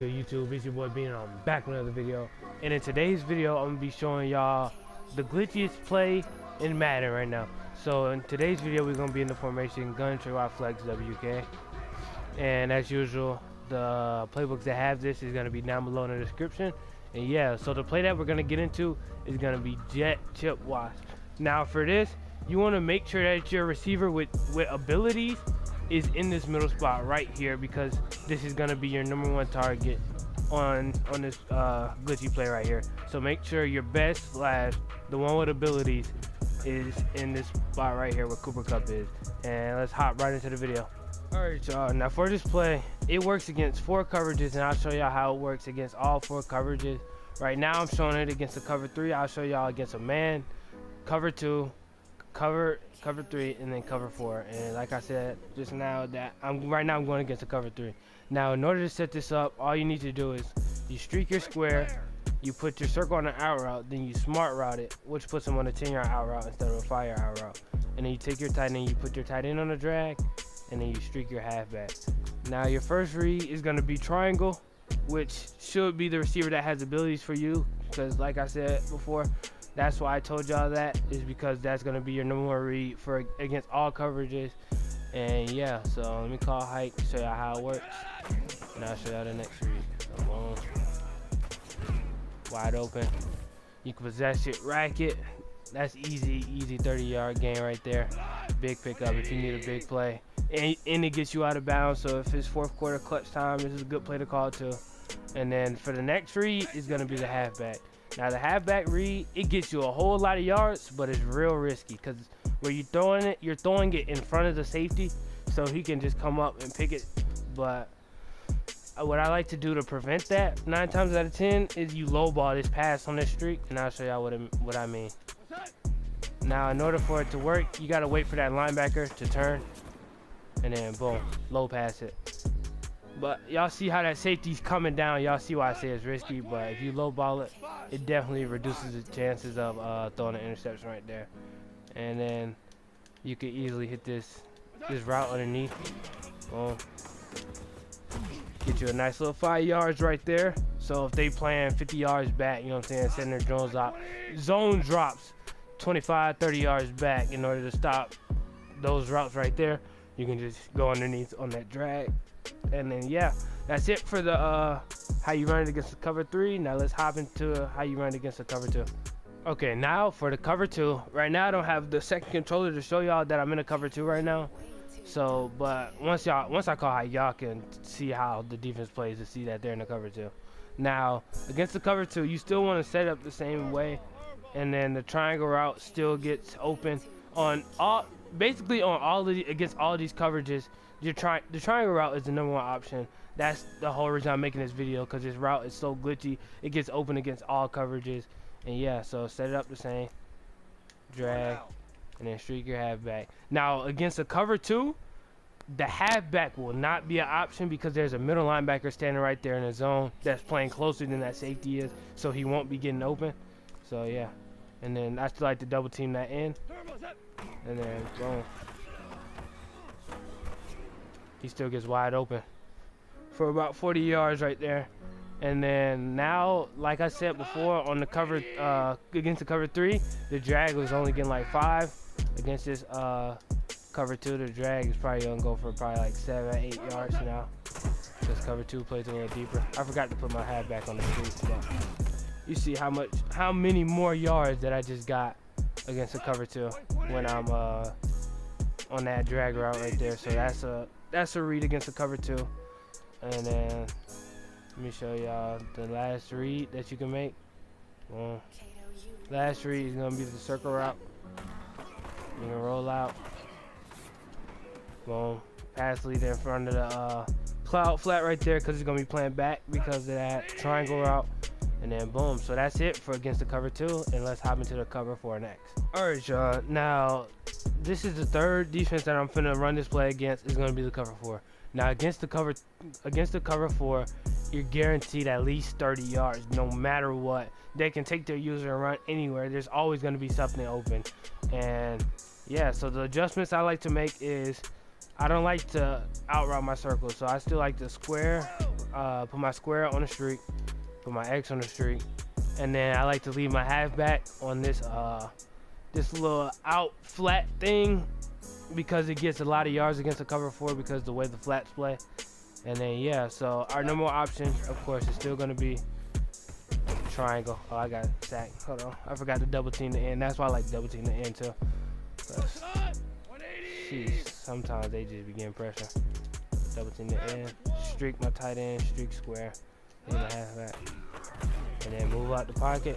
YouTube, it's your boy Bean, and I'm back with another video. And in today's video, I'm gonna be showing y'all the glitchiest play in Madden right now. So in today's video, we're gonna be in the formation gun, Trey, flex, WK. And as usual, the playbooks that have this is gonna be down below in the description. And yeah, so the play that we're gonna get into is gonna be jet, chip, wasp. Now for this, you wanna make sure that your receiver with abilities is in this middle spot right here, because this is gonna be your #1 target on this glitchy play right here. So make sure your best slash the one with abilities is in this spot right here where Cooper Cup is. And let's hop right into the video. Alright y'all, now for this play, it works against 4 coverages, and I'll show y'all how it works against all 4 coverages. Right now I'm showing it against the cover 3. I'll show y'all against a man, cover 2, cover 3, and then cover 4. And like I said just now, that I'm going against the cover 3. Now in order to set this up, all you need to do is you streak your square, you put your circle on an out route, then you smart route it, which puts them on a 10-yard out route instead of a 5-yard out route. And then you take your tight end, you put your tight end on a drag, and then you streak your halfback. Now your first read is going to be triangle, which should be the receiver that has abilities for you, because like I said before, that's why I told y'all that, is because that's going to be your #1 read for against all coverages. And yeah, so let me call hike, show y'all how it works, and I'll show y'all the next read. So boom, wide open, you can possess it, rack it. That's easy 30-yard gain right there. Big pickup if you need a big play, and it gets you out of bounds. So if it's 4th quarter clutch time, this is a good play to call too. And then for the next read is going to be the halfback. Now the halfback read, it gets you a whole lot of yards, but it's real risky, because where you're throwing it in front of the safety, so he can just come up and pick it. But what I like to do to prevent that 9 times out of 10 is you lowball this pass on this streak, and I'll show y'all what I mean. Now in order for it to work, you gotta wait for that linebacker to turn, and then boom, low pass it. But y'all see how that safety's coming down. Y'all see why I say it's risky, but if you low ball it, it definitely reduces the chances of throwing an interception right there. And then you could easily hit this route underneath. Boom. Get you a nice little 5 yards right there. So if they playing 50 yards back, you know what I'm saying, setting their drones out, zone drops 25, 30 yards back. In order to stop those routes right there, you can just go underneath on that drag. And then yeah, that's it for the how you run it against the cover 3. Now let's hop into how you run it against the cover 2. Okay, now for the cover 2. Right now I don't have the second controller to show y'all that I'm in a cover 2 right now. So, but once I call high, y'all can see how the defense plays to see that they're in the cover 2. Now against the cover 2, you still want to set up the same way, and then the triangle route still gets open on all, basically on all of against all of these coverages. The triangle route is the #1 option. That's the whole reason I'm making this video, because this route is so glitchy. It gets open against all coverages. And yeah, so set it up the same, drag, and then streak your halfback. Now against a cover 2, the halfback will not be an option, because there's a middle linebacker standing right there in the zone that's playing closer than that safety is, so he won't be getting open. So yeah, and then I still like to double team that in, and then boom, he still gets wide open for about 40 yards right there. And then now, like I said before, on the cover against the cover 3, the drag was only getting like 5. Against this cover 2, the drag is probably gonna go for probably like 7, 8 yards now, because cover 2 plays a little deeper. I forgot to put my hat back on the street, but you see how many more yards that I just got against the cover 2 when I'm on that drag route right there. So that's a read against the cover 2. And then let me show y'all the last read that you can make. Well, last read is gonna be the circle route. You can roll out. Boom. Pass lead in front of the cloud flat right there, because it's gonna be playing back because of that triangle route. And then boom. So that's it for against the cover 2. And let's hop into the cover 4 next. Alright y'all, now this is the 3rd defense that I'm finna run this play against. Is gonna be the cover 4. Now against the cover 4, you're guaranteed at least 30 yards no matter what. They can take their user and run anywhere. There's always going to be something open. And yeah, so the adjustments I like to make is I don't like to outroute my circle, so I still like to square put my square on the streak, put my X on the streak, and then I like to leave my halfback on this this little out flat thing because it gets a lot of yards against the cover 4 because the way the flats play. And then yeah, so our number one option, of course, is still gonna be triangle. Oh, I got sacked. Hold on, I forgot to double team the end. That's why I like double team the end too. Jeez, sometimes they just be getting pressure. Double team the end, streak my tight end, streak square, leave my halfback, and then move out the pocket.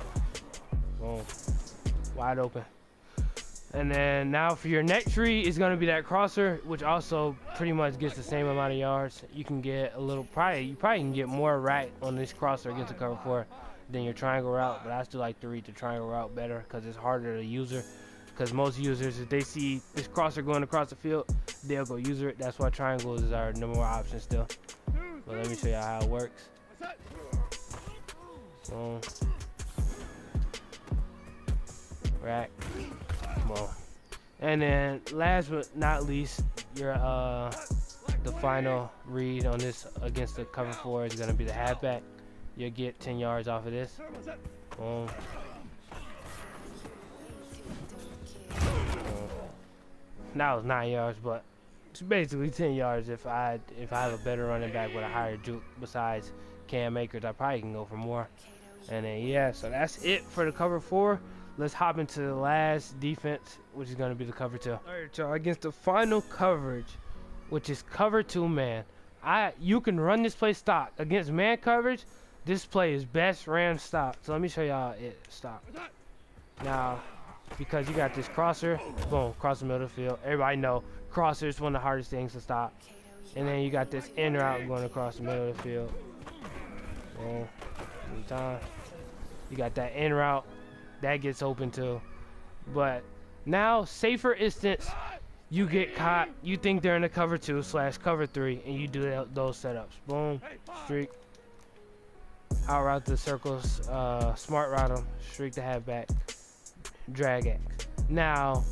Boom, wide open. And then now for your next tree is going to be that crosser, which also pretty much gets the same amount of yards. You can get a little, you probably can get more right on this crosser against the cover 4 than your triangle route, but I still like to read the triangle route better because it's harder to user. Because most users, if they see this crosser going across the field, they'll go user it. That's why triangle is our number one option still. But let me show you how it works. Boom. Rack. Boom. And then last but not least, your the final read on this against the cover 4 is gonna be the halfback. You'll get 10 yards off of this. Boom. Now it's 9 yards, but it's basically 10 yards if I have a better running back with a higher juke besides Cam Akers. I probably can go for more. And then yeah, so that's it for the cover 4. Let's hop into the last defense, which is going to be the cover 2. All right, y'all, against the final coverage, which is cover 2 man. You can run this play stock. Against man coverage, this play is best ran stock. So let me show y'all it stock. Now, because you got this crosser, boom, cross the middle of the field. Everybody know crosser is one of the hardest things to stop. And then you got this in route going across the middle of the field. Boom, anytime. You got that in route. That gets open too. But now, say for instance, you get caught, you think they're in the cover 2/cover 3, and you do those setups. Boom, streak, out route the circles, smart route them, streak the halfback, drag X. Now,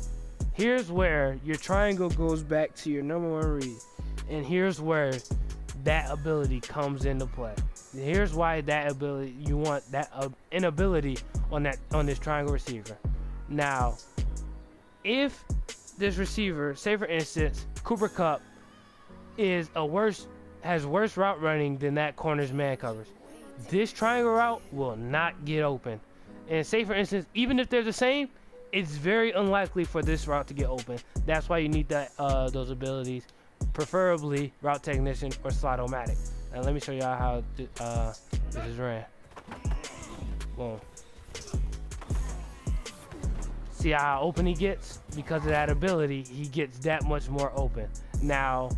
here's where your triangle goes back to your number 1 read, and here's where that ability comes into play. Here's why that ability, you want that inability on this triangle receiver. Now, if this receiver, say for instance, Cooper Kupp has worse route running than that corner's man covers, this triangle route will not get open. And say for instance, even if they're the same, it's very unlikely for this route to get open. That's why you need that those abilities, preferably route technician or slot-o-matic. Now let me show y'all how this is ran. Boom. See how open he gets? Because of that ability, he gets that much more open. Now,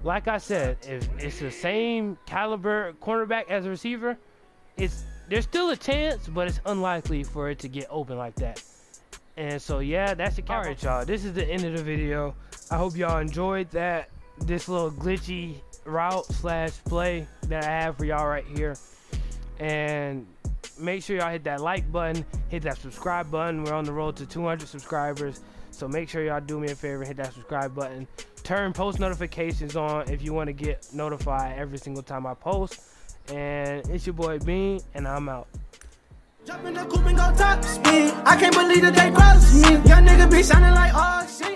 like I said, if it's the same caliber cornerback as a receiver, there's still a chance, but it's unlikely for it to get open like that. And so yeah, that's the cap. All right, y'all, this is the end of the video. I hope y'all enjoyed this little glitchy route / play that I have for y'all right here. And make sure y'all hit that like button, hit that subscribe button. We're on the road to 200 subscribers, so make sure y'all do me a favor, hit that subscribe button, turn post notifications on if you want to get notified every single time I post. And it's your boy Bean, and I'm out. Jump in the coupe and go top speed. I can't believe that they crossed me. Young nigga be sounding like, oh shit.